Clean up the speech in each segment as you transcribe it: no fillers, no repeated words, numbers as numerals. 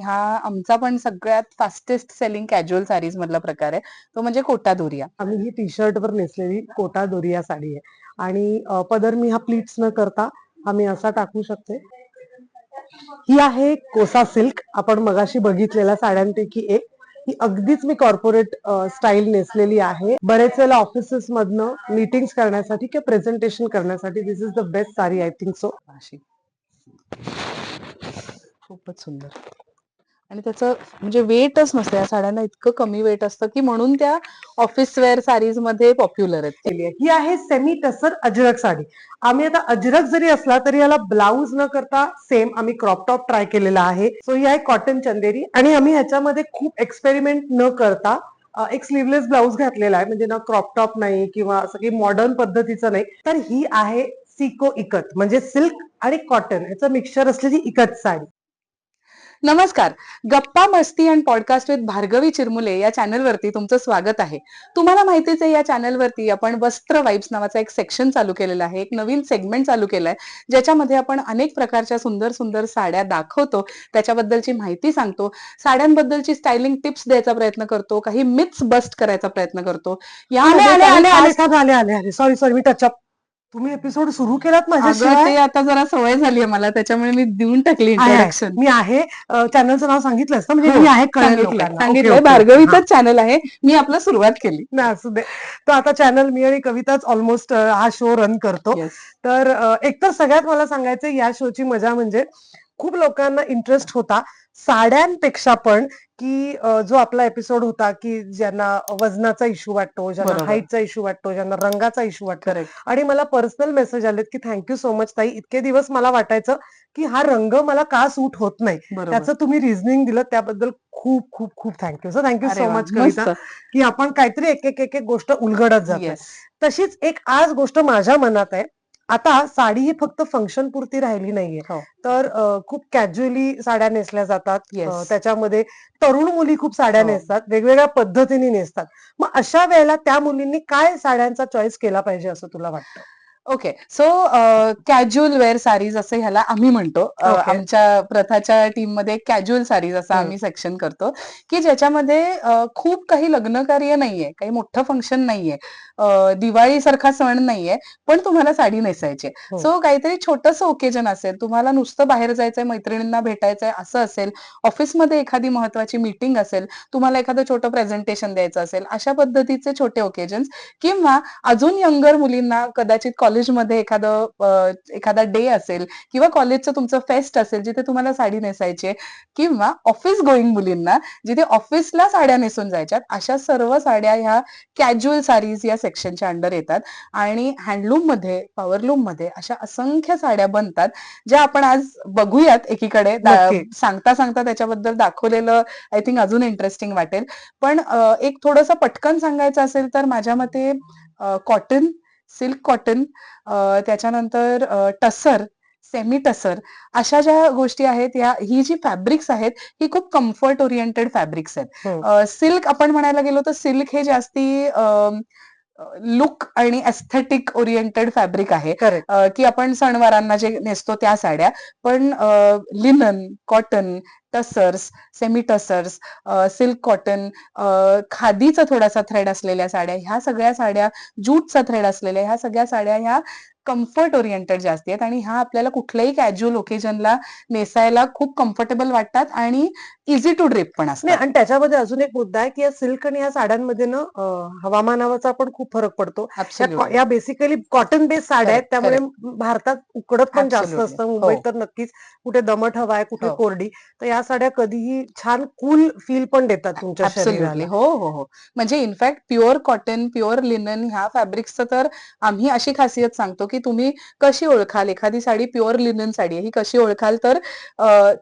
हा आमचा पण सगळ्यात फास्टेस्ट सेलिंग कॅज्युअल साडीज मधला प्रकार आहे, तो म्हणजे कोटा दोरिया. आम्ही ही टी शर्ट वर नेसलेली कोटा दोरिया साडी आहे आणि पदर मी हा प्लीट्स न करता आम्ही असा टाकू शकते. ही आहे कोसा सिल्क, आपण मगाशी बघितलेल्या साड्यांपैकी एक. ही अगदीच मी कॉर्पोरेट स्टाईल नेसलेली आहे. बरेच वेळेला ऑफिसेस मधनं मीटिंग्स करण्यासाठी किंवा प्रेझेंटेशन करण्यासाठी this is the best sari, I think so. अशी खूपच सुंदर आणि त्याचं म्हणजे वेटच नसतं या साड्यांना, इतकं कमी वेट असतं की म्हणून त्या ऑफिस वेअर साडीज मध्ये पॉप्युलर आहेत. ही आहे सेमी टसर अजरक साडी. आम्ही आता अजरक जरी असला तरी याला ब्लाऊज न करता सेम आम्ही क्रॉप टॉप ट्राय केलेला आहे. सो ही आहे कॉटन चंदेरी आणि आम्ही ह्याच्यामध्ये खूप एक्सपेरिमेंट न करता एक स्लीवलेस ब्लाऊज घातलेला आहे, म्हणजे ना क्रॉप टॉप नाही किंवा असं काही मॉडर्न पद्धतीचं नाही. तर ही आहे सिको इकत, म्हणजे सिल्क आणि कॉटन याचं मिक्सचर असलेली इकत साडी. नमस्कार, गप्पा मस्ती अँड पॉडकास्ट विथ भार्गवी चिरमुले या चॅनलवरती तुमचं स्वागत आहे. तुम्हाला माहितीच आहे, या चॅनलवरती आपण वस्त्र वाइब्स नावाचा एक सेक्शन चालू केलेला आहे, एक नवीन सेगमेंट चालू केलाय, ज्याच्यामध्ये आपण अनेक प्रकारच्या सुंदर सुंदर साड्या दाखवतो, त्याच्याबद्दलची माहिती सांगतो, साड्यांबद्दलची स्टायलिंग टिप्स द्यायचा प्रयत्न करतो, काही मिथ्स बस्ट करायचा प्रयत्न करतो. सॉरी मी टचअप. तुम्ही एपिसोड सुरू केलात अगं माझ्याशिवाय. ते आता जरा सवय झाली आहे मला, त्याच्यामुळे मी देऊन टाकली इंट्रोडक्शन. मी आहे चॅनलचं नाव सांगितलं असतं म्हणजे मी आहे कळेल लोकांना. सांगितलंय, भार्गवीचाच चॅनल आहे, मी आपला सुरुवात केली. नाही असू दे. तर आता चॅनल मी आणि कविताच ऑलमोस्ट हा शो रन करतो. Yes. तर एकतर सगळ्यात मला सांगायचं, या शोची मजा म्हणजे खूप लोकांना इंटरेस्ट होता साड्यांपेक्षा पण, की जो आपला एपिसोड होता की ज्यांना वजनाचा इश्यू वाटतो, ज्यांना बरोबर. हाईटचा इश्यू वाटतो, ज्यांना रंगाचा इश्यू वाटतो. Correct. आणि मला पर्सनल मेसेज आलेत की थँक्यू सो मच ताई, इतके दिवस मला वाटायचं की हा रंग मला का सूट होत नाही, बरोबर. त्याचं तुम्ही रिझनिंग दिलं, त्याबद्दल खूप खूप खूप थँक्यू. सो थँक्यू अरे सो वा, मच कविता, मस्त. की आपण काहीतरी एक एक एक एक गोष्ट उलगडत जातो. येस. तशीच एक आज गोष्ट माझ्या मनात आहे. आता साडी ही फक्त फंक्शन पुरती राहिली नाहीये, हो. तर खूप कॅज्युअली साड्या नेसल्या जातात. Yes. त्याच्यामध्ये तरुण मुली खूप साड्या हो. नेसतात, वेगवेगळ्या पद्धतीने नेसतात. मग अशा वेळेला त्या मुलींनी काय साड्यांचा चॉईस केला पाहिजे असं तुला वाटतं? Okay, so casual wear saris असं ह्याला आम्ही म्हणतो. Okay. आमच्या प्रथाच्या टीम मध्ये कॅज्युअल साडीज असं आम्ही सेक्शन करतो, की ज्याच्यामध्ये खूप काही लग्न कार्य नाहीये, काही मोठं फंक्शन नाहीये, दिवाळी सारखा सण नाहीये, पण तुम्हाला साडी नेसायची. हो. सो काहीतरी छोटंसं ओकेजन असेल, तुम्हाला नुसतं बाहेर जायचंय, मैत्रिणींना भेटायचंय असं असेल, ऑफिसमध्ये एखादी महत्वाची मीटिंग असेल, तुम्हाला एखादं छोटं प्रेझेंटेशन द्यायचं असेल, अशा पद्धतीचे छोटे ओकेजन्स, किंवा अजून यंगर मुलींना कदाचित कॉलेजमध्ये एखादा डे असेल किंवा कॉलेजचं तुमचं फेस्ट असेल जिथे तुम्हाला साडी नेसायची, किंवा ऑफिस गोईंग मुलींना जिथे ऑफिसला साड्या नेसून जायच्यात, अशा सर्व साड्या ह्या कॅज्युअल साडीज या सेक्शनच्या अंडर येतात. आणि हँडलूम मध्ये, पॉवरलूम मध्ये अशा असंख्य साड्या बनतात, ज्या आपण आज बघूयात एकीकडे. नक्की. सांगता सांगता त्याच्याबद्दल दाखवलेलं आय थिंक अजून इंटरेस्टिंग वाटेल. पण एक थोडंसं पटकन सांगायचं असेल तर माझ्या मते कॉटन, सिल्क कॉटन, त्याच्यानंतर टसर, सेमी टसर, अशा ज्या गोष्टी आहेत, ही जी फॅब्रिक्स आहेत ही खूप कम्फर्ट ओरिएंटेड फॅब्रिक्स आहेत. सिल्क आपण म्हणायला गेलो तर सिल्क हे जास्ती लुक आणि एस्थेटिक ओरिएंटेड फॅब्रिक आहे, की आपण सणवारांना जे नेसतो त्या साड्या. पण linen, cotton, tussars, semi tussars, silk cotton, खादीचा थोडासा थ्रेड असलेल्या साड्या, ह्या सगळ्या साड्या, जूटचा थ्रेड असलेल्या ह्या सगळ्या साड्या ह्या कम्फर्ट ओरिएंटेड जास्ती आहेत आणि ह्या आपल्याला कुठल्याही कॅज्युअल ओकेजनला नेसायला खूप कम्फर्टेबल वाटतात आणि इझी टू ड्रेप पण असतात. आणि त्याच्यामध्ये अजून एक मुद्दा आहे की या सिल्क आणि या साड्यांमध्ये ना हवामानाचा पण खूप फरक पडतो. या बेसिकली कॉटन बेस्ड साड्या आहेत, त्यामुळे भारतात उकडत पण जास्त असतं. मुंबईत तर नक्कीच कुठे दमट हवा आहे, कुठे कोरडी, तर या साड्या कधीही छान कूल फील पण देतात तुमच्या शरीराला. हो हो हो, म्हणजे in fact pure cotton, pure linen ह्या फॅब्रिक्सचं तर आम्ही अशी खासियत सांगतो की तुम्ही कशी ओळखाल एखादी साडी प्युअर लिनन साडी आहे ही कशी ओळखाल, तर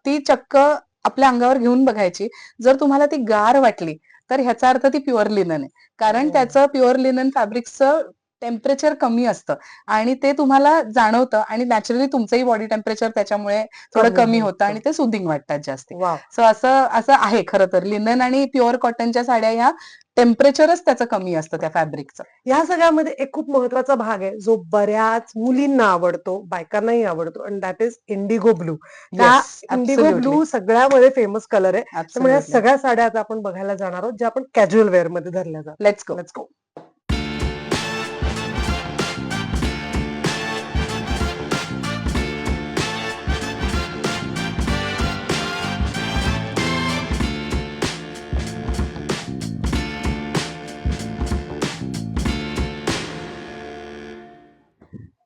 ती चक्क आपल्या अंगावर घेऊन बघायची. जर तुम्हाला ती गार वाटली तर ह्याचा अर्थ ती प्युअर लिनन आहे, कारण त्याचं प्युअर लिनन फॅब्रिक्सचं टेम्परेचर कमी असतं आणि ते तुम्हाला जाणवतं आणि नॅचरली तुमचंही बॉडी टेम्परेचर त्याच्यामुळे थोडं कमी होतं आणि ते सुदिंग वाटतात जास्ती. वाव. सो असं असं आहे खरं तर. लिनन आणि प्युअर कॉटनच्या साड्या ह्या टेम्परेचरच त्याचं कमी असतं त्या फॅब्रिकचं. या सगळ्यामध्ये एक खूप महत्वाचा भाग आहे जो बऱ्याच मुलींना आवडतो, बायकांनाही आवडतो, आणि दॅट इज इंडिगो ब्लू. त्या येस, इंडिगो ऍब्सोल्युटली. ब्लू सगळ्यामध्ये फेमस कलर आहे. त्यामुळे या ऍब्सोल्युटली. सगळ्या साड्या आता आपण बघायला जाणार आहोत, ज्या आपण कॅज्युअल वेअर मध्ये धरल्या जातात. Let's go. Let's go.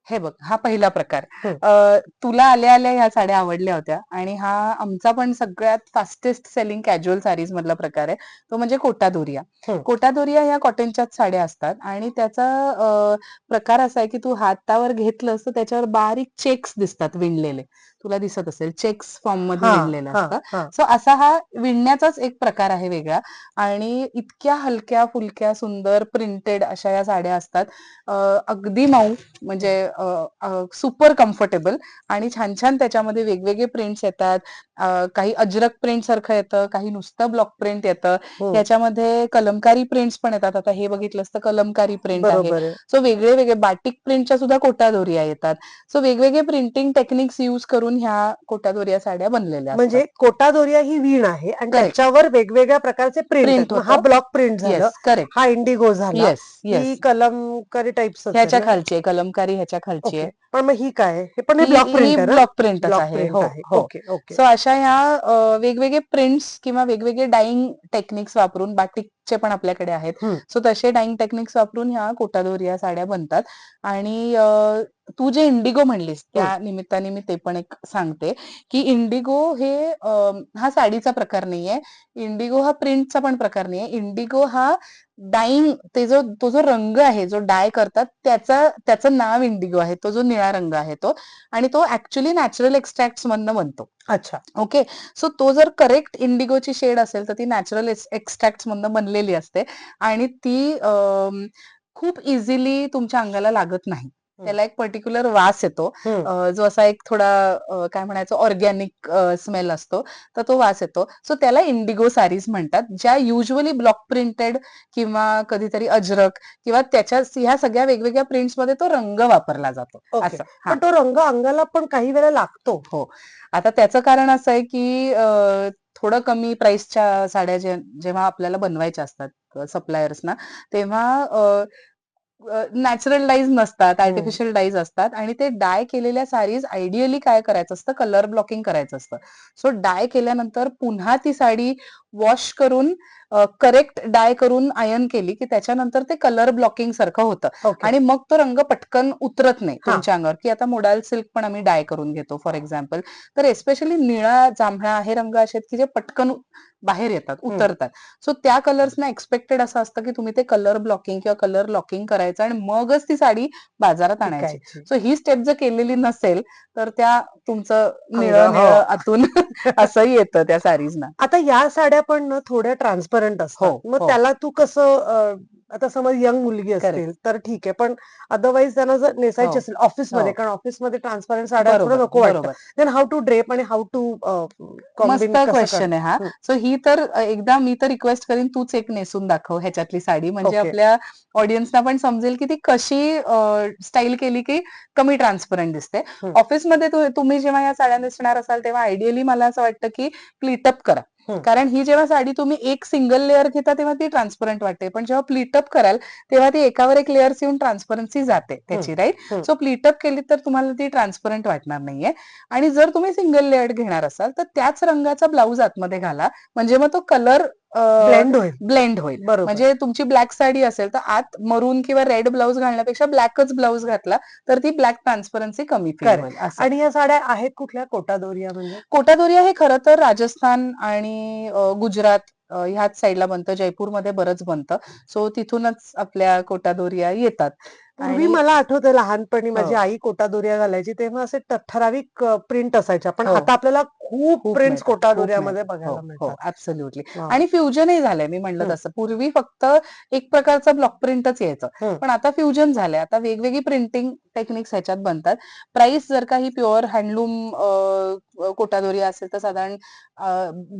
हे बघ, हा पहिला प्रकार. हम्म. तुला आल्या आल्या ह्या साड्या आवडल्या होत्या आणि हा आमचा पण सगळ्यात फास्टेस्ट सेलिंग कॅज्युअल साडीज मधला प्रकार आहे, तो म्हणजे कोटा दोरिया. हम्म. कोटा दोरिया ह्या कॉटनच्याच साड्या असतात आणि त्याचा प्रकार असा आहे की तू हातावर घेतलंस तर त्याच्यावर बारीक चेक्स दिसतात विणलेले. तुला दिसत असेल, चेक्स फॉर्म मध्ये हा विणलेलं हा असतं. हा. सो असा हा विणण्याचाच एक प्रकार आहे वेगळा आणि इतक्या हलक्या फुलक्या सुंदर प्रिंटेड अशा या साड्या असतात. अगदी मऊ, म्हणजे सुपर कम्फर्टेबल आणि छान छान त्याच्यामध्ये वेगवेगळे प्रिंट्स येतात. काही अजरक प्रिंट सारखं येतं, काही नुसतं ब्लॉक प्रिंट येतं. हम्म. ह्याच्यामध्ये कलमकारी प्रिंट्स पण येतात. आता हे बघितलंस तर कलमकारी प्रिंट आहे. बरोबर आहे. सो वेगळे वेगळे बाटिक प्रिंटच्या सुद्धा कोटा दोरिया येतात. सो वेगवेगळे प्रिंटिंग टेक्निक्स यूज करून ह्या कोटा दोरिया साड्या बनलेल्या असतात. म्हणजे कोटा दोरिया ही वीण आहे आणि करेक्ट. त्याच्यावर वेगवेगळ्या प्रकारचे प्रिंट आहेत. प्रिंट मग हा होतं. ब्लॉक प्रिंट झालं, येस, करेक्ट. हा इंडिगो झाला, येस, ही येस. कलमकारी टाइप्सच आहे ह्याच्या ना. खालची आहे, कलमकारी ह्याच्या खालची ओके. आहे. पण मग ही काय आहे? हे पण हे ही ब्लॉक ही प्रिंट आहे ना. ब्लॉक प्रिंटच ब्लॉक आहे. प्रिंट हो, आहे. हो. Okay okay. सो अशा ह्या वेगवेगळे प्रिंट्स किंवा वेगवेगळे डाईंग टेक्निक्स वापरून, बाटिकचे पण आपल्याकडे आहेत. हम्म. सो तसे डाईंग टेक्निक्स वापरून ह्या कोटा दोरिया साड्या बनतात. आणि तू जे इंडिगो म्हणलीस त्या निमित्ताने मी ते पण एक सांगते की इंडिगो हे हा साडीचा प्रकार नाहीये. इंडिगो हा प्रिंटचा पण प्रकार नाहीये. इंडिगो हा डाईंग, तो जो रंग आहे, जो डाय करतात त्याचं नाव इंडिगो आहे. तो जो निळा रंग आहे तो, आणि तो ऍक्च्युली नॅचरल एक्स्ट्रॅक्ट मधनं बनतो. अच्छा. ओके. सो तो जर करेक्ट इंडिगोची शेड असेल तर ती नॅचरल एक्स्ट्रॅक्ट मधनं बनलेली असते आणि ती खूप इझिली तुमच्या अंगाला लागत नाही. त्याला एक पर्टिक्युलर वास येतो, जो असा एक थोडा काय म्हणायचं, ऑर्गॅनिक स्मेल असतो, तर तो वास येतो. सो त्याला इंडिगो साडीज म्हणतात, ज्या युजली ब्लॉक प्रिंटेड किंवा कधीतरी अजरक किंवा त्याच्या ह्या सगळ्या वेगवेगळ्या प्रिंट्स मध्ये तो रंग वापरला जातो. ओके. असं. हा. पण तो रंग अंगाला पण काही वेळा लागतो. हो. आता त्याचं कारण असं आहे की थोडं कमी प्राइसच्या साड्या जेव्हा आपल्याला बनवायच्या असतात सप्लायर्सना, तेव्हा नॅचरल डाईज नसतात, आर्टिफिशियल डाईज असतात आणि ते डाय केलेल्या साडीज आयडियली काय करायचं असतं, कलर ब्लॉकिंग करायचं असतं. सो डाय केल्यानंतर पुन्हा ती साडी वॉश करून करेक्ट डाय करून आयर्न केली की त्याच्यानंतर ते कलर ब्लॉकिंग सारखं होतं ओके. आणि मग तो रंग पटकन उतरत नाही हा. तुमच्या अंगावर. की आता मोडाल सिल्क पण आम्ही डाय करून घेतो फॉर एक्झाम्पल, तर एस्पेशली निळा, जांभळा हे रंग असे आहेत की जे पटकन बाहेर येतात, उतरतात. सो त्या कलर्सना एक्सपेक्टेड असं असतं की तुम्ही ते कलर ब्लॉकिंग किंवा कलर लॉकिंग करायचं आणि मगच ती साडी बाजारात आणायची. विकायची. सो ही स्टेप जर केलेली नसेल तर त्या तुमचं अंग, निळं हो. निळं आतून असंही येतं त्या साडीजना. आता या साड्या पण ना थोड्या ट्रान्सपरंट असतात. हो, मग हो. त्याला तू कसं, आता समज यंग मुलगी असतील करेक्ट. तर ठीक आहे, पण अदरवाईज त्यांना जर नेसायची हो, असेल ऑफिसमध्ये, हो. कारण ऑफिसमध्ये ट्रान्सपरंट साड्या थोडं बरोबर, नको वाटतं, बरोबर. देन हाऊ टू ड्रेप आणि हाऊ टू मस्त कॉम्बिन कसं क्वेश्चन आहे हा. करतात? सो ही तर एकदा मी तर रिक्वेस्ट करीन, तूच एक नेसून दाखव ह्याच्यातली साडी, म्हणजे ओके. आपल्या ऑडियन्सना पण समजेल की ती कशी स्टाईल केली की कमी ट्रान्सपरंट दिसते. ऑफिसमध्ये तुम्ही जेव्हा या साड्या नेसणार असाल तेव्हा आयडियली मला असं वाटतं की प्लीटअप करा. कारण ही जेव्हा साडी तुम्ही एक सिंगल लेअर घेता तेव्हा ती ट्रान्सपरंट वाटते, पण जेव्हा प्लीटअप कराल तेव्हा ती एकावर एक लेअर्स येऊन ट्रान्सपरन्सी जाते त्याची, राईट. सो प्लीटअप केली तर तुम्हाला ती ट्रान्सपरंट वाटणार नाहीये. आणि जर तुम्ही सिंगल लेअर्ड घेणार असाल तर त्याच रंगाचा ब्लाऊज आतमध्ये घाला, म्हणजे मग तो कलर ब्लेंड होईल. ब्लेंड होईल. बरोबर. म्हणजे तुमची ब्लॅक साडी असेल तर आत मरून किंवा रेड ब्लाऊज घालण्यापेक्षा ब्लॅकच ब्लाऊज घातला तर ती ब्लॅक ट्रान्सपरन्सी कमी फील होईल. करेक्ट. असं. आणि या साड्या आहेत कुठल्या, कोटा दोरिया म्हणजे? कोटा दोरिया हे खरं तर राजस्थान आणि गुजरात ह्याच साईडला बनतं, जयपूरमध्ये बरंच बनतं. सो तिथूनच आपल्या कोटा दोरिया येतात. पूर्वी आणि मला आठवतंय लहानपणी माझी हो, आई कोटा दोरिया घालायची तेव्हा असे ठराविक प्रिंट असायच्या, पण हो. आता आपल्याला खूप खूप प्रिंट्स मिळतात, कोटा खूप दोऱ्यामध्ये मिळतात. हो, बघायला हो, मिळतात. ऍब्सोल्युटली. वाव. आणि फ्युजनही झालंय. मी म्हणलं हम्म, तसं पूर्वी फक्त एक प्रकारचं ब्लॉक प्रिंटच यायचं, हम्म, पण आता फ्युजन झालंय. आता वेगवेगळी प्रिंटिंग टेक्निक्स ह्याच्यात बनतात. प्राइस जर का ही प्युअर हँडलूम कोटादोरी असेल तर साधारण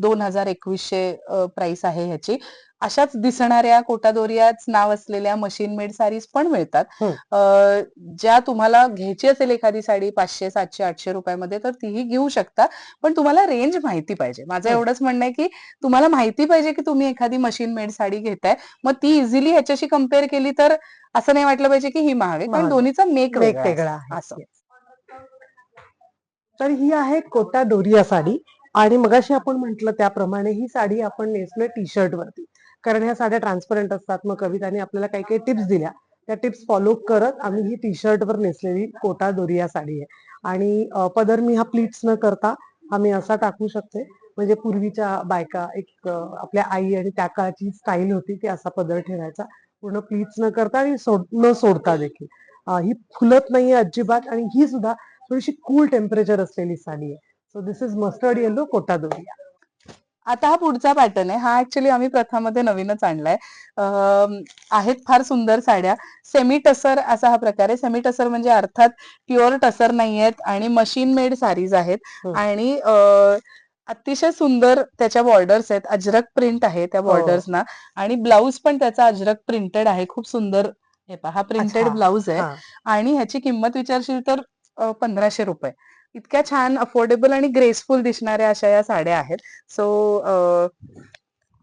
2,000-2,100 प्राइस आहे ह्याची. अशाच दिसणाऱ्या कोटादोऱ्याच नाव असलेल्या मशीन मेड साडीज पण मिळतात. हम्म. ज्या तुम्हाला घ्यायची असेल एखादी साडी 500, 700, 800 रुपयामध्ये तर तीही घेऊ शकता. पण तुम्हाला रेंज माहिती पाहिजे. माझं हम्म. एवढंच म्हणणं आहे की तुम्हाला माहिती पाहिजे की तुम्ही एखादी मशीन मेड साडी घेताय. मग ती इझिली ह्याच्याशी कम्पेअर केली तर असं नाही वाटलं पाहिजे की ही महाग आहे, कारण महाग आहे. दोन्हीचा मेक मेक वेगळा वेगळा असतो आहे. असं. Yes. तर ही आहे कोटा दोरिया साडी आणि मगाशी आपण म्हटलं त्याप्रमाणे ही साडी आपण नेसलोय टी शर्ट वरती, कारण ह्या साड्या ट्रान्सपरंट असतात. मग कविताने आपल्याला काही काही टिप्स दिल्या, त्या टिप्स फॉलो करत आम्ही ही टी शर्ट वर नेसलेली कोटा दोरिया साडी आहे. आणि पदर मी हा प्लीट्स न करता आम्ही असा टाकू शकते. म्हणजे पूर्वीच्या बायका एक आपल्या आई आणि त्या काळची स्टाईल होती की असा पदर ठेवायचा, पूर्ण प्लीट्स न करता आणि न सोडता देखील. ही फुलत नाहीये अजिबात आणि ही सुद्धा थोडीशी कूल टेम्परेचर असलेली साडी आहे. So this is mustard yellow Kota दोरिया. आता हा पुढचा पॅटर्न आहे. हा ऍक्च्युली आम्ही प्रथामध्ये नवीनच आणलाय. आहेत फार सुंदर साड्या. सेमी टसर असा हा प्रकार आहे. सेमी टसर म्हणजे अर्थात प्युअर टसर नाहीयेत आणि मशीन मेड साडीज आहेत. आणि अतिशय सुंदर त्याच्या बॉर्डर्स आहेत. अजरक प्रिंट आहे त्या बॉर्डर्सना आणि ब्लाउज पण त्याचा अजरक प्रिंटेड आहे. खूप सुंदर. हे पहा, हा प्रिंटेड अच्छा. ब्लाउज आहे हा. आणि ह्याची किंमत विचारशील तर 1,500 रुपये. इतक्या छान अफोर्डेबल आणि ग्रेसफुल दिसणाऱ्या अशा या साड्या आहेत. So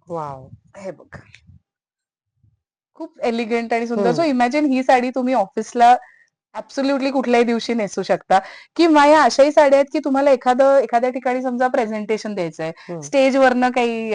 wow. हे बघ, खूप एलिगंट आणि सुंदर. सो इमॅजिन ही साडी तुम्ही ऑफिसला ऍब्सोल्युटली कुठल्याही दिवशी नेसू शकता. किंवा या अशाही साड्या आहेत की तुम्हाला एखाद्या ठिकाणी समजा प्रेझेंटेशन द्यायचंय, स्टेजवरनं काही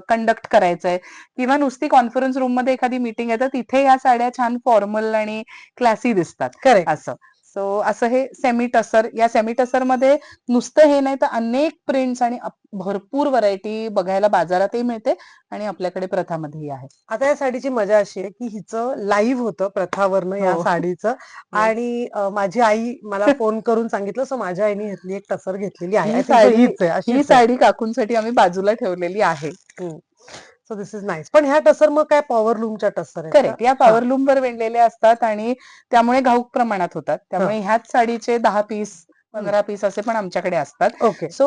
कंडक्ट करायचंय किंवा नुसती कॉन्फरन्स रूम मध्ये एखादी मीटिंग आहे तर तिथे या साड्या छान फॉर्मल आणि क्लासी दिसतात. करेक्ट. असं. सो असं हे सेमी टसर. या सेमी टसर मध्ये नुसतं हे नाही तर अनेक प्रिंट्स आणि भरपूर व्हरायटी बघायला बाजारातही मिळते आणि आपल्याकडे प्रथामध्येही आहे. आता या साडीची मजा अशी आहे की हिचं लाईव्ह होतं प्रथावरनं या हो. साडीचं. आणि माझी आई मला फोन करून सांगितलं, सो माझ्या आईने ह्यातली एक टसर घेतलेली आहे. आय थिंक सो हीच आहे, ही अशीच आहे. साडी काकूंसाठी आम्ही बाजूला ठेवलेली आहे. So this is nice. पण ह्या टसर मग काय पॉवर लूमच्या टसर आहेत का? करेक्ट. या पॉवर लूमवर विणलेल्या असतात आणि त्यामुळे घाऊक प्रमाणात होतात. त्यामुळे ह्याच साडीचे 10 पीस 15 पीस असे पण आमच्याकडे असतात. ओके. सो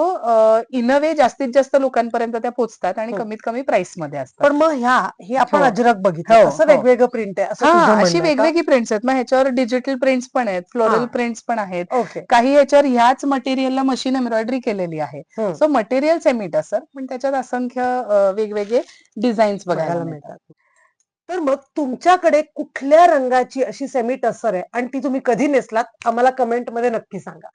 इन अ वे जास्तीत जास्त लोकांपर्यंत त्या पोहोचतात आणि कमीत कमी प्राइस मध्ये असतात. पण मग हे आपण हो. अजरक बघितलं, हो, असं हो. वेगवेगळं प्रिंट आहे असं हा, तुझं अशी म्हणणं आहे का? वेगवेगळी प्रिंट्स आहेत. मग ह्याच्यावर डिजिटल प्रिंट्स पण आहेत, फ्लोरल प्रिंट्स पण आहेत. ओके. काही ह्याच्यावर ह्याच मटेरियलला मशीन एम्ब्रॉयडरी केलेली आहे. सो मटेरियल सेमी टसर, पण त्याच्यात असंख्य वेगवेगळे डिझाईन्स बघायला मिळतात. तर मग तुमच्याकडे कुठल्या रंगाची अशी सेमी टसर आहे आणि ती तुम्ही कधी नेसलात आम्हाला कमेंटमध्ये नक्की सांगा.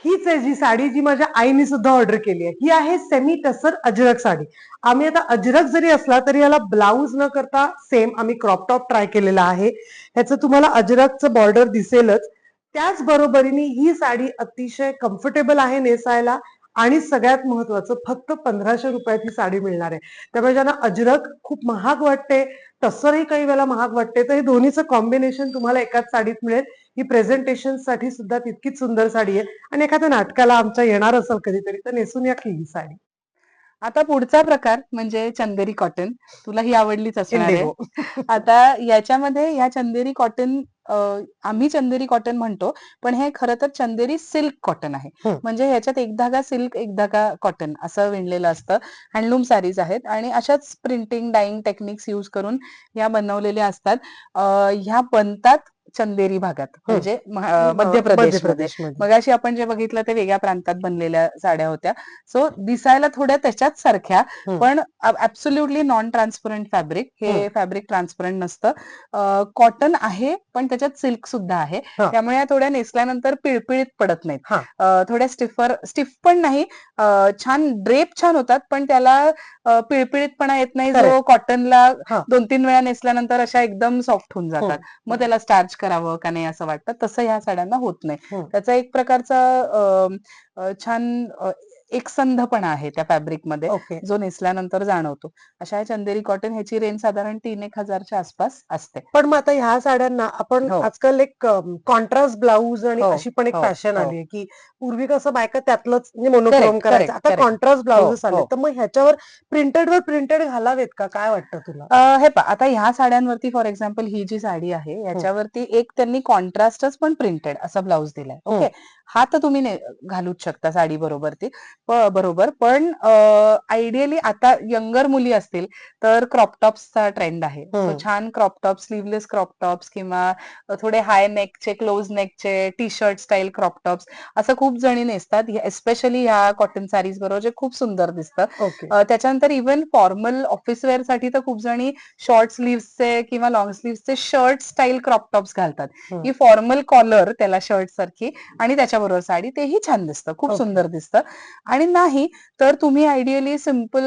हीच आहे जी साडी जी माझ्या आईने सुद्धा ऑर्डर केली आहे. ही आहे सेमी टसर अजरक साडी. आम्ही आता अजरक जरी असला तरी याला ब्लाऊज न करता सेम आम्ही क्रॉप टॉप ट्राय केलेला आहे. ह्याचं तुम्हाला अजरकचं बॉर्डर दिसेलच. त्याच बरोबरीने ही साडी अतिशय कम्फर्टेबल आहे नेसायला आणि सगळ्यात महत्वाचं फक्त 1,500 रुपयात ही साडी मिळणार आहे. त्यामुळे ज्यांना अजरक खूप महाग वाटते, टसरही काही वेळेला महाग वाटते, तर हे दोन्हीचं कॉम्बिनेशन तुम्हाला एकाच साडीत मिळेल. ही प्रेझेंटेशन साठी सुद्धा तितकीच सुंदर साडी आहे आणि एखाद्या नाटकाला आमच्या येणार असेल कधीतरी तर नेसून या की ही साडी. आता पुढचा प्रकार म्हणजे चंदेरी कॉटन. तुला ही आवडलीच असणार आहे. इंडिगो. आता याच्यामध्ये ह्या चंदेरी कॉटन, आम्ही चंदेरी कॉटन म्हणतो, पण हे खरं तर चंदेरी सिल्क कॉटन आहे. म्हणजे ह्याच्यात एक धागा सिल्क एक धागा कॉटन असं विणलेलं असतं. हँडलूम साडीज आहेत आणि अशाच प्रिंटिंग डाईंग टेक्निक्स यूज करून ह्या बनवलेल्या असतात. ह्या बनतात चंदेरी भागात म्हणजे मध्य प्रदेशमध्ये. मगाशी आपण जे बघितलं ते वेगळ्या प्रांतात बनलेल्या साड्या होत्या. सो दिसायला थोड्या त्याच्याच सारख्या, पण ऍब्सोल्युटली नॉन ट्रान्सपरंट फॅब्रिक. हे फॅब्रिक ट्रान्सपरंट नसतं. कॉटन आहे पण त्याच्यात सिल्क सुद्धा आहे. त्यामुळे या थोड्या नेसल्यानंतर पिळपिळीत पडत नाहीत. थोड्या स्टिफ पण नाही. छान ड्रेप छान होतात पण त्याला पिळपिळीतपणा येत नाही, जो कॉटनला 2-3 वेळा नेसल्यानंतर अशा एकदम सॉफ्ट होऊन जातात. मग त्याला स्टार्च करावं का नाही असं वाटतं. तसं ह्या साड्यांना होत नाही. त्याचा एक प्रकारचा छान एकसंधपणा आहे त्या फॅब्रिकमध्ये ओके. जो नेसल्यानंतर जाणवतो. अशा या चंदेरी कॉटन ह्याची रेंज साधारण 3,000-1,000च्या आसपास असते. पण मग आता ह्या साड्यांना आपण हो, आजकाल एक कॉन्ट्रास्ट ब्लाऊज आणि हो, अशी पण एक हो, फॅशन हो. आली आहे, की पूर्वी कसं बायका त्यातलंच म्हणजे मोनोक्रोम करेक्ट, करायचं. करेक्ट, आता करेक्ट. कॉन्ट्रास्ट हो, ब्लाउजेस आले. हो. तर मग ह्याच्यावर प्रिंटेडवर प्रिंटेड घालावेत का? काय वाटतं तुला? हे पहा आता ह्या साड्यांवरती फॉर एक्झाम्पल ही जी साडी आहे हं, याच्यावरती एक त्यांनी कॉन्ट्रास्टच पण प्रिंटेड असा ब्लाऊज दिलाय. हं, ओके. हा तर तुम्ही घालूच शकता साडी बरोबर ती बरोबर पण आयडियली आता यंगर मुली असतील तर क्रॉप टॉप्सचा ट्रेंड आहे. सो हं. छान crop top sleeveless crop tops किंवा थोडे हाय नेकचे क्लोज नेकचे T shirt style crop tops असं खूप जणी नेसतात एस्पेशली ह्या कॉटन साडीज बरोबर जे खूप सुंदर दिसतं. ओके. त्याच्यानंतर इव्हन फॉर्मल ऑफिस वेअर साठी तर खूप जणी शॉर्ट स्लीव्हचे किंवा लॉंग स्लीव्हचे शर्ट स्टाईल क्रॉप टॉप्स घालतात. हं. की फॉर्मल कॉलर त्याला शर्ट सारखी आणि त्याच्याबरोबर साडी तेही छान दिसतं. खूप ओके. सुंदर दिसतं. आणि नाही तर तुम्ही आयडियली सिंपल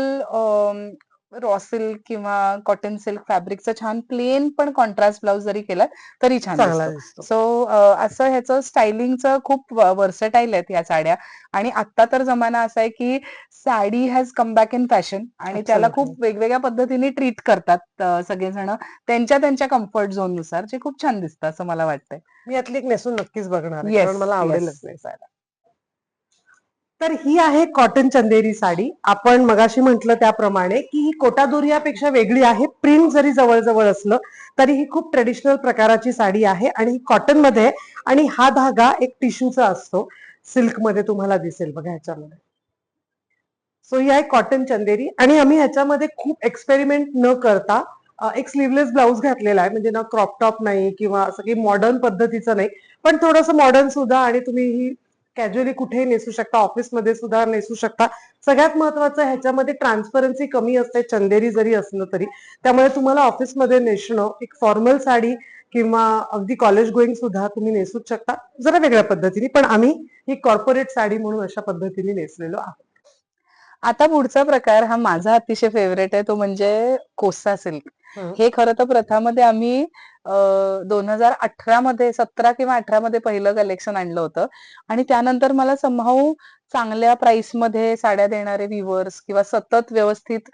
रॉ सिल्क किंवा कॉटन सिल्क फॅब्रिकचं छान प्लेन पण कॉन्ट्रास्ट ब्लाउज जरी केला तरी छान चांगला दिसतो. दिसतो. सो असं ह्याचं स्टायलिंगचं खूप वर्सटाईल आहेत या साड्या. आणि आता तर जमाना असा आहे की sari has come back in fashion आणि त्याला ऍब्सोल्युटली. खूप वेगवेगळ्या पद्धतीने ट्रीट करतात सगळेजण त्यांच्या त्यांच्या कम्फर्ट झोन नुसार जे खूप छान दिसतं असं मला वाटतंय. मी यातली एक नेसून नक्कीच बघणार आहे, कारण येस, मला येस. आवडेलच नेसायला. तर ही आहे कॉटन चंदेरी साडी. आपण मगाशी म्हटलं त्याप्रमाणे की ही कोटादोरियापेक्षा वेगळी आहे. प्रिंट जरी जवळ-जवळ असलं तरी ही खूप ट्रेडिशनल प्रकाराची साडी आहे आणि ही कॉटन मध्ये आहे आणि हा धागा एक टिश्यूचा असतो. सिल्क मध्ये तुम्हाला दिसेल बघा ह्याच्यामध्ये. सो ही आहे कॉटन चंदेरी आणि आम्ही ह्याच्यामध्ये खूप एक्सपेरिमेंट न करता एक स्लीवलेस ब्लाऊज घातलेला आहे. म्हणजे ना क्रॉप टॉप नाही किंवा असं काही मॉडर्न पद्धतीचं नाही, पण थोडंसं मॉडर्न सुद्धा आणि तुम्ही ही कॅज्युअली कुठेही नेसू शकता, ऑफिसमध्ये सुद्धा नेसू शकता. सगळ्यात महत्वाचं ह्याच्यामध्ये ट्रान्सपरन्सी कमी असते चंदेरी जरी असलं तरी. त्यामुळे तुम्हाला ऑफिसमध्ये नेसणं एक फॉर्मल साडी किंवा अगदी कॉलेज गोईंग सुद्धा तुम्ही नेसूच शकता जरा वेगळ्या पद्धतीने. पण आम्ही ही कॉर्पोरेट साडी म्हणून अशा पद्धतीने नेसलेलो आहोत. आता पुढचा प्रकार हा माझा अतिशय फेवरेट आहे तो म्हणजे कोसा सिल्क. हं. हे खरं तर प्रथामध्ये आम्ही 2018 मध्ये 17 किंवा 18 मध्ये पहिलं कलेक्शन आणलं होतं आणि त्यानंतर मला समहाऊ चांगल्या प्राइस मध्ये साड्या देणारे व्हिवर्स किंवा सतत व्यवस्थित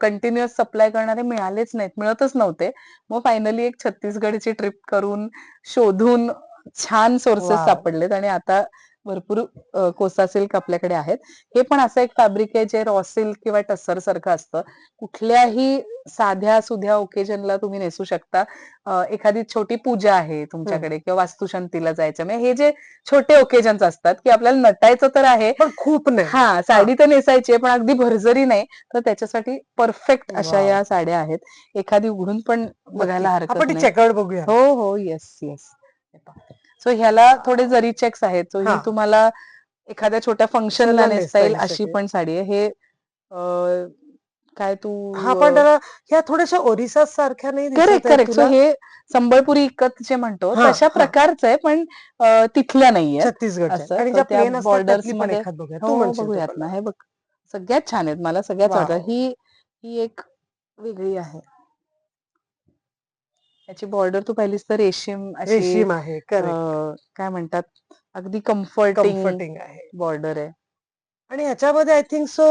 कंटिन्युअस सप्लाय करणारे मिळालेच नाहीत, मिळतच नव्हते. मग फायनली एक छत्तीसगडची ट्रिप करून शोधून छान सोर्सेस वॉव! सापडलेत आणि आता भरपूर कोसा सिल्क आपल्याकडे आहेत. हे पण असं एक फॅब्रिक आहे जे रॉ सिल्क किंवा टस्सर सारखं असतं. कुठल्याही साध्या सुध्या ओकेजनला तुम्ही नेसू शकता. एखादी छोटी पूजा आहे हं. तुमच्याकडे किंवा वास्तुशांतीला जायचं म्हणजे हे जे छोटे ओकेजन्स असतात की आपल्याला नटायचं तर आहे. पण खूप नाही. हा हां. साडी तर नेसायची आहे पण अगदी भरजरी नाही तर त्याच्यासाठी परफेक्ट अशा वॉव! या साड्या आहेत. एखादी उघडून पण नक्की. बघायला हरकत आपण ती नाही. चेकआउट बघूया. हो, हो. Yes, yes. सो ह्याला थोडे जरी चेक्स आहेत. सो ही हां. तुम्हाला एखाद्या छोट्या फंक्शनला फंक्शनला नेसता नेसता येईल येऊ अशी शकेल. पण साडी आहे. हे काय तू हां, पण त्याला ह्या थोड्याशा ओरिसा सारख्या नाही करेक्ट, दिसत आहेत करेक्ट. सो तुला? हे संबळपुरी इकत जे म्हणतो हां, तशा हां. प्रकारचं आहे पण तिथल्या नाहीयेत. छत्तीसगडच्या आहेत असं आणि सो ज्या त्या प्लेन असतात बॉर्डर्स त्यातली पण मध्ये एखाद बघूया. तू हो, म्हणशील तो बघूयात ना. कलर. हे बघ सगळ्यात छान आहेत. मला सगळ्याच आवडतात. वॉव! ही ही एक वेगळी आहे. याची बॉर्डर तू पाहिलीस तर रेशीम अशी रेशीम आहे. करेक्ट. काय म्हणतात अगदी कम्फर्टिंग कम्फर्टिंग आहे. बॉर्डर आहे. आणि ह्याच्यामध्ये I think so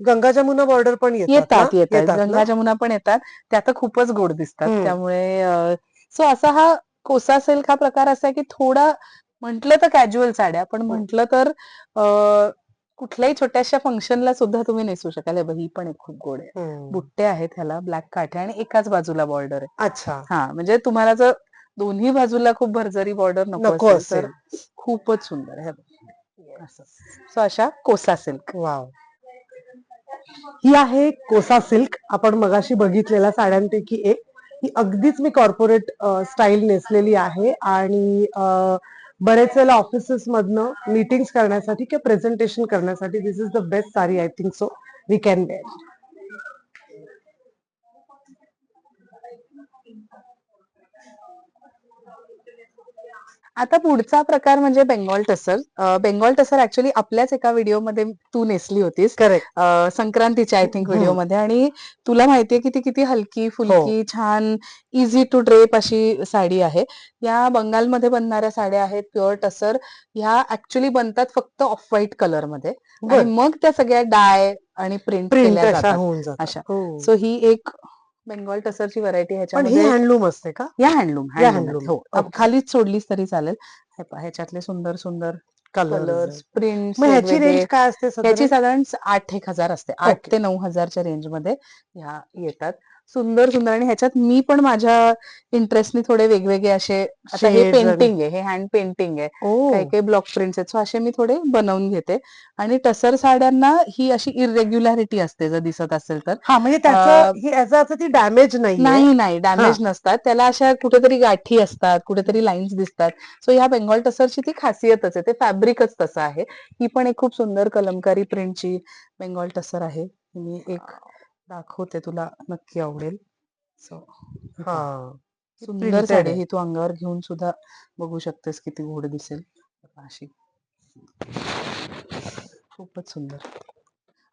Ganga Jamuna border पण येतात ना? येतात, येतात. येतात ना? गंगा जमुना पण येतात. त्या तर खूपच गोड दिसतात. हं. त्यामुळे सो असा हा कोसा सिल्क हा प्रकार असा आहे की थोडा म्हटलं तर कॅज्युअल साड्या पण हं. म्हटलं तर कुठल्याही छोट्याशा फंक्शनला सुद्धा तुम्ही नेसू शकाल. हे बघ ही पण एक खूप गोड आहे. हं. बुट्टे आहेत ह्याला ब्लॅक काठे आणि एकाच बाजूला बॉर्डर आहे. अच्छा. हा म्हणजे तुम्हाला जर दोन्ही बाजूला खूप भरजरी बॉर्डर नको नको असेल तर असेल. खूपच सुंदर आहे. हे बघ. असं. सो अशा कोसा सिल्क. वॉव! ही आहे कोसा सिल्क. आपण मगाशी बघितलेल्या साड्यांपैकी एक. ही अगदीच मी कॉर्पोरेट स्टाईल नेसलेली आहे आणि बरेच वेळेला ऑफिसेस मधनं मीटिंग्स करण्यासाठी किंवा प्रेझेंटेशन करण्यासाठी this is the best sari I think so we can wear. आता पुढचा प्रकार म्हणजे Bengal tussar. Bengal tussar actually आपल्याच एका व्हिडिओमध्ये तू नेसली होतीस, करेक्ट. संक्रांतीच्या आय थिंक व्हिडिओमध्ये. आणि तुला माहितीये की ती किती हलकी हो. फुलकी छान इझी टू ड्रेप अशी साडी आहे. या बंगालमध्ये बनणाऱ्या साड्या आहेत प्युअर टसर. ह्या ऍक्च्युली बनतात फक्त ऑफ व्हाईट कलर मध्ये आणि बर. मग त्या सगळ्या डाय आणि प्रिंट प्रिंट केल्या अशा जातात होऊन जातात. अशा. हो. सो ही एक बेंगॉल टसरची व्हरायटी पण ही ह्याच्यामध्ये. हँडलूम असते का? या हँडलूम या हँडलूम आहेत हँडलूम. हो. ओके. खालीच सोडलीस तरी चालेल. हे पहा, ह्याच्यातले सुंदर सुंदर कलर्स कलर्स, आहेत. प्रिंट्स मग ह्याची वेगवेगळे. रेंज काय असते ह्याची साधारण? साधारण 8-1 हजार असते. 8 ओके. ते 9 हजारच्या रेंजमध्ये ह्या येतात. सुंदर सुंदर. आणि ह्याच्यात मी पण माझ्या इंटरेस्टने थोडे वेगवेगळे असे. आता हे शेड्स आणि पेंटिंग आहे, हे हँड पेंटिंग आहे, ओ. काही काही ब्लॉक प्रिंट्स आहेत. सो असे मी थोडे बनवून घेते. आणि टसर साड्यांना ही अशी इरेग्युलॅरिटी असते जर दिसत असेल तर. हा, म्हणजे त्याचं ही याचा अर्थ ती डॅमेज नाहीये. नाही नाही, हा. डॅमेज नसतात. त्याला अशा कुठेतरी गाठी असतात, कुठेतरी लाईन्स दिसतात. सो ह्या बेंगॉल टसरची ती खासियतच आहे. ते फॅब्रिकच तसं आहे. ही पण एक खूप सुंदर कलमकारी प्रिंटची बेंगॉल टसर आहे. मी एक दाखवते, तुला नक्की आवडेल. सो हा, सुंदर प्रिंटेड साडी. आहे. ही तू अंगावर घेऊन सुद्धा बघू शकतेस किती गोड दिसेल अशी. खूपच सुंदर.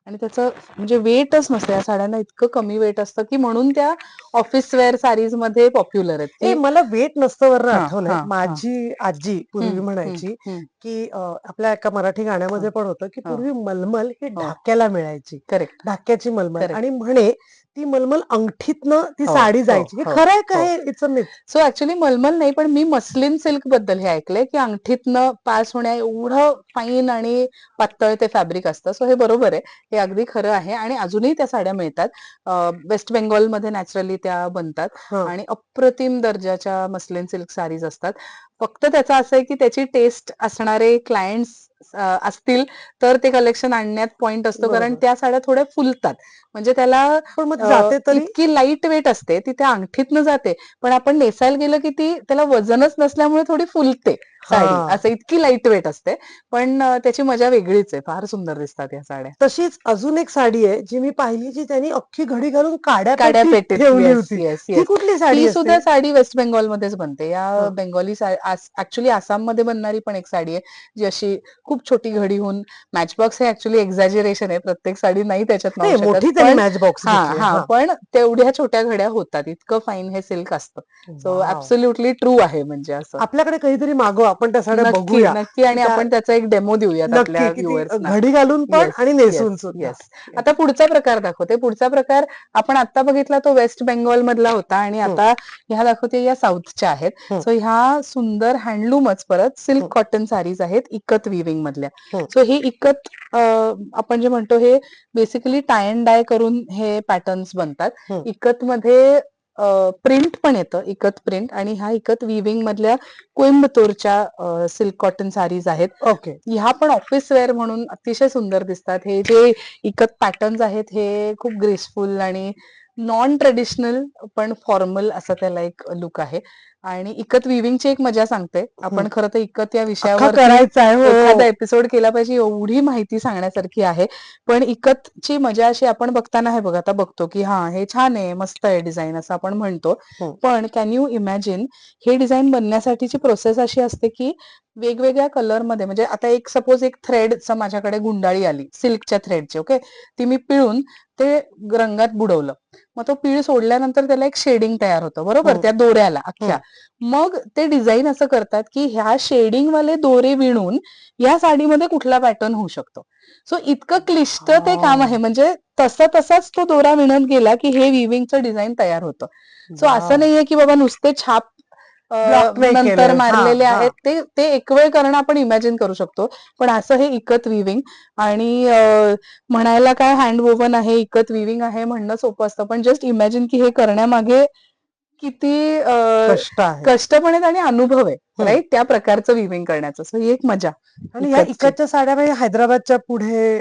आणि त्याचं म्हणजे वेटच नसतं या साड्यांना. इतकं कमी वेट असतं की म्हणून त्या ऑफिस वेअर साडीज मध्ये पॉप्युलर आहेत ए, की. मला वेट नसतं वरनं हा आठवलंय. हा हा. माझी आजी पूर्वी हम्म हम्म म्हणायची हम्म. की आपल्या एका मराठी गाण्यामध्ये पण होतं की हो पूर्वी मलमल ही हो. ढाक्याला मिळायची. करेक्ट ढाक्याची मलमल. करेक्ट. आणि म्हणे ती मलमल अंगठीतनं ती हो साडी हो जायची. हे हो खरं आहे का? हो. हे it's a myth? So actually मलमल नाही, पण मी मस्लिन सिल्क बद्दल हे ऐकलंय की अंगठीतनं पास होण्या एवढं फाईन आणि पातळ ते फॅब्रिक असतं. सो हे बरोबर आहे, हे अगदी खरं आहे. आणि अजूनही त्या साड्या मिळतात. वेस्ट बेंगॉलमध्ये नॅचरली त्या बनतात. हा. आणि अप्रतिम दर्जाच्या मस्लिन सिल्क साडीज असतात. फक्त त्याचं असं आहे की त्याची टेस्ट असणारे क्लायंट्स असतील तर ते कलेक्शन आणण्यात पॉइंट असतो, कारण बरोबर. त्या साड्या थोड्या फुलतात. म्हणजे त्याला पण मग ती जाते तरी? इतकी लाईट वेट असते, ती त्या अंगठीतनं जाते. पण आपण नेसायला गेलं की ती त्याला वजनच नसल्यामुळे थोडी फुलते साडी. हा. असं इतकी लाईट वेट असते. पण त्याची मजा वेगळीच आहे. फार सुंदर दिसतात या साड्या. तशीच अजून एक साडी आहे जी मी पाहिली, जी त्यांनी अख्खी घडी घालून काड्या काड्यापेटीत पेटीत. ठेवली येस होती. येस ती येस. कुठली साडी ही असते? सुद्धा साडी वेस्ट बेंगॉलमध्येच बनते. या हा. बेंगॉली ऍक्च्युली आसाममध्ये बनणारी पण एक साडी आहे जी अशी खूप छोटी घडी होऊन. मॅचबॉक्स हे ऍक्च्युली एक्झॅजरेशन आहे, प्रत्येक साडी नाही त्याच्यात मावू नाही, शकत. मोठी त्यांनी पण मॅच बॉक्स हा घेतली. हा, हा. पण तेवढ्या छोट्या घड्या होतात. इतकं फाईन हे सिल्क असतं. So wow. ऍब्सोल्युटली ट्रू आहे म्हणजे असं. आपल्याकडे कधीतरी मागव, आपण त्या साड्या नक्की बघूया नक्की. की आणि त्या आपण त्याचा एक डेमो देऊयात नक्की आपल्या किती व्ह्युअर्सना. घडी घालून पण येस आणि येस नेसून सुद्धा. येस. आता पुढचा प्रकार दाखवते. पुढचा प्रकार आपण आता बघितला तो वेस्ट बेंगॉल मधला होता. आणि हं, आता ह्या दाखवते या साऊथच्या आहेत. हं, सो ह्या सुंदर हँडलूमच परत सिल्क हं, कॉटन साडीज आहेत, इकत विविंग मधल्या. हं, सो हे इकत आपण जे म्हणतो हे बेसिकली टाय अँड डाय करून हे पॅटर्न्स बनतात. हं. इकत मध्ये प्रिंट पण येतं, इकत प्रिंट. आणि ह्या इकत विविंग मधल्या कोइंबतूरच्या सिल्क कॉटन साडीज आहेत. ओके. ह्या पण ऑफिस वेअर म्हणून अतिशय सुंदर दिसतात. हे जे इकत पॅटर्न्स आहेत हे खूप ग्रेसफुल आणि नॉन ट्रेडिशनल पण फॉर्मल असा त्याला एक लुक आहे. आणि इकत विविंगची एक मजा सांगते. हं. आपण खरं तर इकत या अख्खा विषयावरती करायचा आहे. एखादा हो. एपिसोड केला पाहिजे, एवढी माहिती सांगण्यासारखी आहे. पण इकतची मजा अशी आपण बघताना हे बघ आता बघतो की हा हे छान आहे, मस्त आहे डिझाईन असं आपण म्हणतो. हं, पण कॅन यू इमॅजिन हे डिझाईन बनण्यासाठीची प्रोसेस अशी असते की वेगवेगळ्या कलरमध्ये. म्हणजे आता एक सपोज एक थ्रेडचं माझ्याकडे गुंडाळी आली सिल्कच्या थ्रेडची. ओके, ती मी पिळून ते रंगात बुडवलं. मग तो पीळ सोडल्यानंतर त्याला एक शेडिंग तयार होतं, बरोबर, हं, त्या दोऱ्याला अख्ख्या. हं. मग ते डिझाईन असं करतात की ह्या शेडिंग वाले दोरे विणून या साडीमध्ये कुठला पॅटर्न होऊ शकतो. सो इतकं क्लिष्ट ते काम हा. आहे. म्हणजे तसाच तो दोरा विणत गेला की हे विविंगचं डिझाईन तयार होतं. सो असं वाव. नाहीये की बाबा नुसते छाप ब्लॉक नाही नंतर केलंय. हा, मारलेले हा. आहेत. ते ते एक वेळ करणं आपण इमॅजिन करू शकतो. पण असं हे इकत विविंग. आणि म्हणायला काय हँड वोवन आहे, इकत विविंग आहे म्हणणं सोपं असतं. पण जस्ट इमॅजिन की हे करण्यामागे किती कष्ट आहेत. कष्ट पण आहेत आणि अनुभव आहे, हं. राईट, त्या प्रकारचं विविंग करण्याचं. सो ही एक मजा आणि ह्या इकतची. इकडच्या साड्या म्हणजे हैदराबादच्या पुढे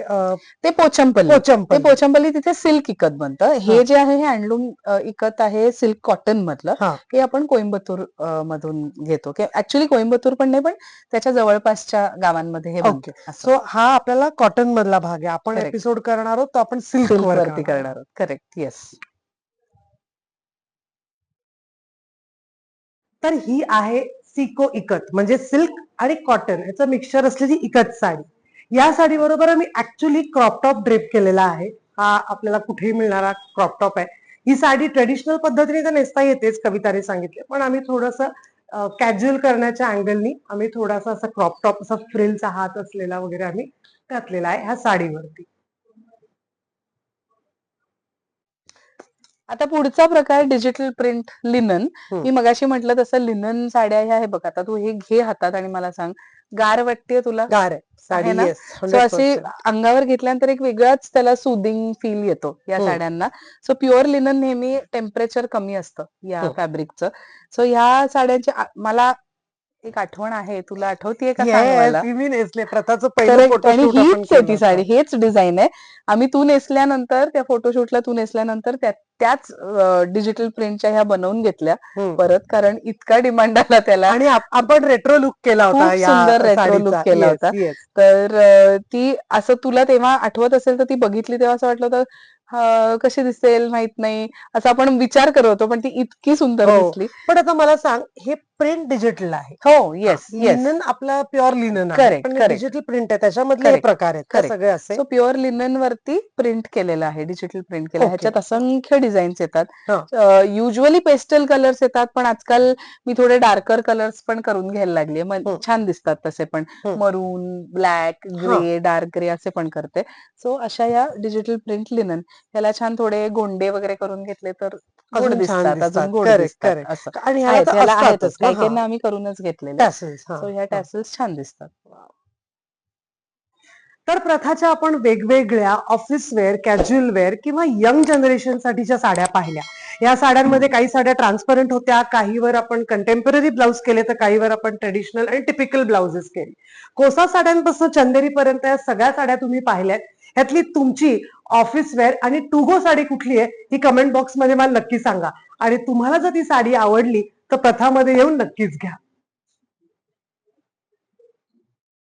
ते पोचमपल्ली. ते पोचमपल्ली. पोचमपल्ली तिथे सिल्क इकत बनतं. हा, हे जे आहे हे हँडलूम इकत आहे सिल्क कॉटन मधलं. हा. हे आपण कोइंबतूर मधून घेतो. ऍक्च्युली कोइंबतूर पण नाही, पण त्याच्या जवळपासच्या गावांमध्ये हे ओके. बनतं असं. सो हा आपल्याला कॉटन मधला भाग आहे. आपण करेक्ट. एपिसोड करणार आहोत तो आपण सिल्क सिल्क वर वरती करणार करणार आहोत. आहोत. करेक्ट. येस. तर ही आहे सिको इकत म्हणजे सिल्क आणि कॉटन याचं मिक्सचर असलेली इकत साडी. या साडी बरोबर आम्ही ऍक्च्युली क्रॉप टॉप ड्रेप केलेला आहे. हा आपल्याला कुठेही मिळणारा क्रॉप टॉप आहे. ही साडी ट्रेडिशनल पद्धतीने तर नेसता येतेच, कविताने सांगितले, पण आम्ही थोडंसं कॅज्युअल करण्याच्या अँगलनी आम्ही थोडासा असा क्रॉप टॉप, असा फ्रिलचा हात असलेला वगैरे आम्ही घातलेला आहे ह्या साडीवरती. आता पुढचा प्रकार डिजिटल प्रिंट लिनन. हम्म. मी मगाशी म्हटलं तसं लिनन साड्या ह्या हे बघ, आता तू हे घे हातात आणि मला सांग, गार वाटतेय तुला? गार आहे साडी, आहे ना? येस, सो अशी 100%. अंगावर घेतल्यानंतर एक वेगळाच त्याला सुदिंग फील येतो या हम्म. साड्यांना. सो प्युअर लिनन नेहमी टेम्परेचर कमी असतं या हम्म. फॅब्रिकचं. सो ह्या साड्यांची मला एक आठवण आहे, तुला आठवतीये का सांग येस, मला? ही मी नेसले. प्रथाचं पहिलं करेक्ट. आणि फोटोशूट आपण हीच आहे केलं ती होतं. साडी, हेच डिझाईन आहे. आम्ही तू नेसल्यानंतर त्या फोटोशूटला तू नेसल्यानंतर त्याच डिजिटल प्रिंटच्या ह्या बनवून घेतल्या हम्म. परत, कारण इतका डिमांड आला त्याला. आणि आपण रेट्रो लुक केला होता खूप या सुंदर रेट्रो लुक साडीचा. केला येस, होता. येस. तर ती असं तुला तेव्हा आठवत असेल तर ती बघितली तेव्हा असं वाटलं होतं कशी दिसेल माहित नाही, असं आपण विचार करत होतो, पण ती इतकी सुंदर हो. दिसली. पण आता मला सांग, हे प्रिंट डिजिटल आहे. हो, येस येस, लिनन आपला प्युअर लिनन आहे, करेक्ट पण करेक्ट डिजिटल प्रिंट आहे, त्याच्यामधले हे करेक्ट प्रकार आहेत का करेक्ट. सगळे असे? सो प्युअर लिनन वरती प्रिंट केलेलं आहे, डिजिटल प्रिंट केलं. ओके. ह्याच्यात असंख्य डिझाईन्स येतात. हा. युजली पेस्टल कलर्स येतात, पण आजकाल मी थोडे डार्कर कलर्स पण करून घ्यायला लागले. मग हम्म. छान दिसतात तसे पण. हम्म. मरून, ब्लॅक, हा. ग्रे, डार्क ग्रे असे पण करते. सो अशा या डिजिटल प्रिंट लिनन, याला छान थोडे गोंडे वगैरे करून घेतले तर गोड अजून छान दिसतात, दिसतात. अजून गोड करेक्ट, दिसतात. असं करेक्ट. आणि ह्याला आहेत, तर ह्याला असतातच आहेतच, ना. काही हा, काहींना आम्ही करूनच घेतलेले. टॅसल्स. हा, सो ह्या हा. टॅसल्स छान दिसतात. तर प्रथाच्या आपण वेगवेगळ्या ऑफिस वेअर, कॅज्युअल वेअर किंवा यंग जनरेशन साठीच्या साड्या पाहिल्या. या साड्यांमध्ये काही साड्या ट्रान्सपरंट होत्या, काहीवर आपण कंटेम्पररी ब्लाउज केले, तर काहीवर आपण ट्रेडिशनल आणि टिपिकल ब्लाउजेस केले. कोसा साड्यांपासून चंदेरी पर्यंत या सगळ्या साड्या तुम्ही पाहिल्यात. ह्यातली तुमची ऑफिस वेअर आणि टू गो साडी कुठली आहे ही कमेंट बॉक्समध्ये मला नक्की सांगा. आणि तुम्हाला जर ती साडी आवडली तर प्रथामध्ये येऊन नक्कीच घ्या.